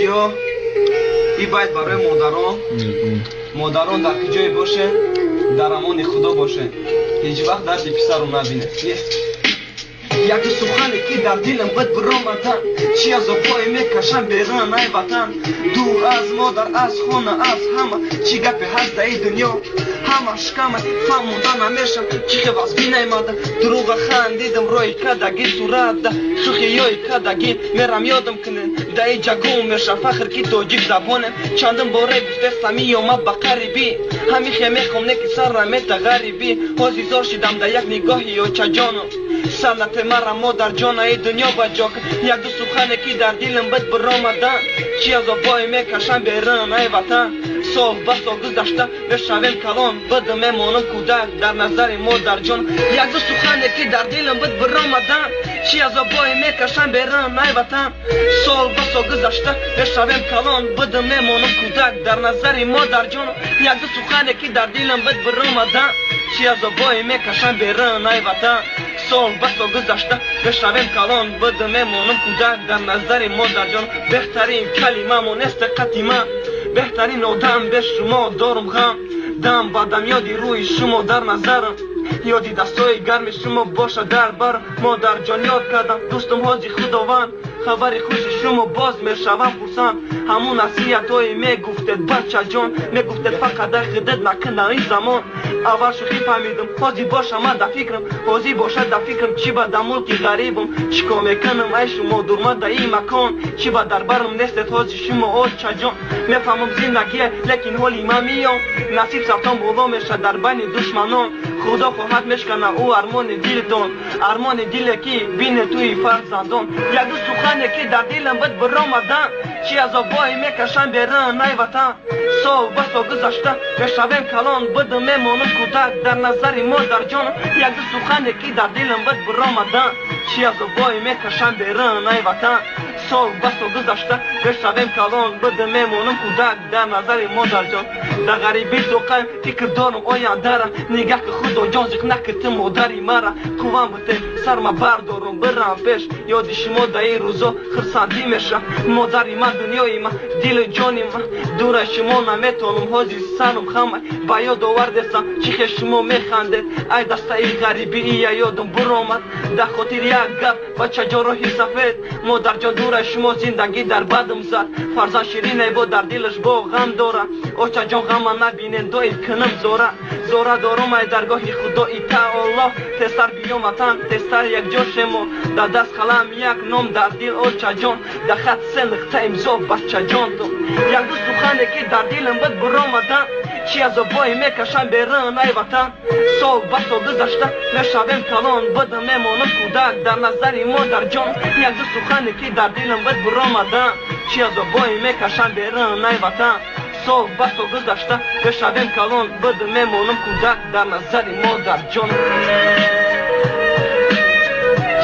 یا این باید برای مادران در کجای باشه در امان خدا باشه هیچ وقت درد پسر رو نبینه یک سخنی که در دلم بد برآمدن چی از پای میکشم بیرون ای وطن دور از مادر از خونه از همه چی گپی هست در این دنیا همش کمه فهموندن نمیشم چی خواست بینیمده دروغ خندیدم روی کدگی صورت ده شوخی یای کدگی میرم یادم کنن در این جگو میشه فخر کی توجیب زبانم چندم باره گفتستمی اومد با قریبی همیشه میخوام نکی سر رمیت غریبی حاضیزار شدم در یک نگاهی یا چجانم سنت مرا مادر جان ای دنیا بجاک یک دو سخنه کی در دلم بد برآمدن چی از پای میکشم بیرون ای وطن سال به سال گذشته بشویم کلان بد میمانم کودک در نظر مادر جان یک دو سخنه کی در دلم بد برآمدن چی از پای میکشم بیرون ای وطن سال به سال گذشته بشویم کلان بد میمانم کودک در نظر مادر جان یک دو سخنه کی در دلم بد برآمدن چی از پای میکشم بیرون ای وطن سال به سال گذشته بشویم کلان بد میمانم کودک در نظر مادر جان بهترین کلمه مونست قدیمه بهترین آدم به شما دارم غم دم بدم یادی روی شما در نظرم یادی دستای گرم شما باشه در بر مادر جان یاد کردم دوستم حاجی خداوند خبری خوش شما باز میشوم پرسان همون نصیحت های میگفتید بچه جان میگفتید فقط در خدت نکن در این زمان اول شوخی فهمیدم حاضی باشم من در فکرم حاضی باشد در فکرم چی با در ملک غریبم چیکار میکنم ای شما دورمد در این مکان چی با در برم نیستید حاضی شما بچه جان میفهمم زندگیه لیکن حالی من میام نصیب سرطان بالا میشه در بین دشمنان خدا خواهد میشکنه او ارمان دلتان ارمان دل کی بین توی فرزندان یک دو سخنه که در دلم بد برآمدن چی از آبای میکشم بیرون ای وطن سال به سال گذشته بشویم کلان بد میمانم کودک در نظر مادر جان یک دو سخنه که در دلم بد برآمدن چی از آبای میکشم بیرون ای وطن سال به سال گذشته بشویم کلان بد میمانم کودک در نظر مادر جان در غریبی دوقم فکر دارم آینده را نگه که خدا جان زیق نکت مادری مرا کوام بته سرما بردارم برم پیش یاد شما در این روزا خرسندی میشه مادری من دنیای من دل جانی من دور شما نمیتونم حاضی سرم خمه با یاد آوردستم چیخ شما میخنده ای دسته ای غریبی ای یادم برآمد در خاطر یک گپ بچه جراحی سفید مادر جان دور شما زندگی در بدم زد فرزند شیرین ای با در دلش با غم داره اوچه جان غم نبینن دایی کنم زوره دارم ای درگاهی خدایی تعالی تستر بیام وطن تستر یک جا شما در دست قلم یک نام در دل اوچه جان در خط سنخته امضا بچه جان تو یک دو سخنه که در دلم بد برآمدن چی از آبای میکشم بیرون ای وطن سال به سال گذشته میشویم کلان بد میمانم کودک در نظر مادر جان یک دو سخنه که در دلم بد برآمدن چی از آبای میکشم بیرون ای وطن سال به سال گذشته بشویم کلان بد میمانم کودک در نظر مادر جان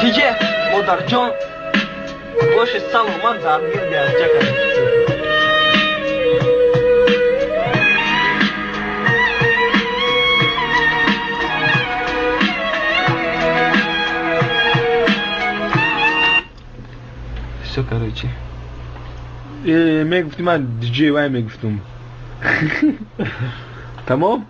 دیگه مادر جان باش سلامت در گردی از جگه چه کاری چی؟ میگفتم من دیجی وای میگفتم تمام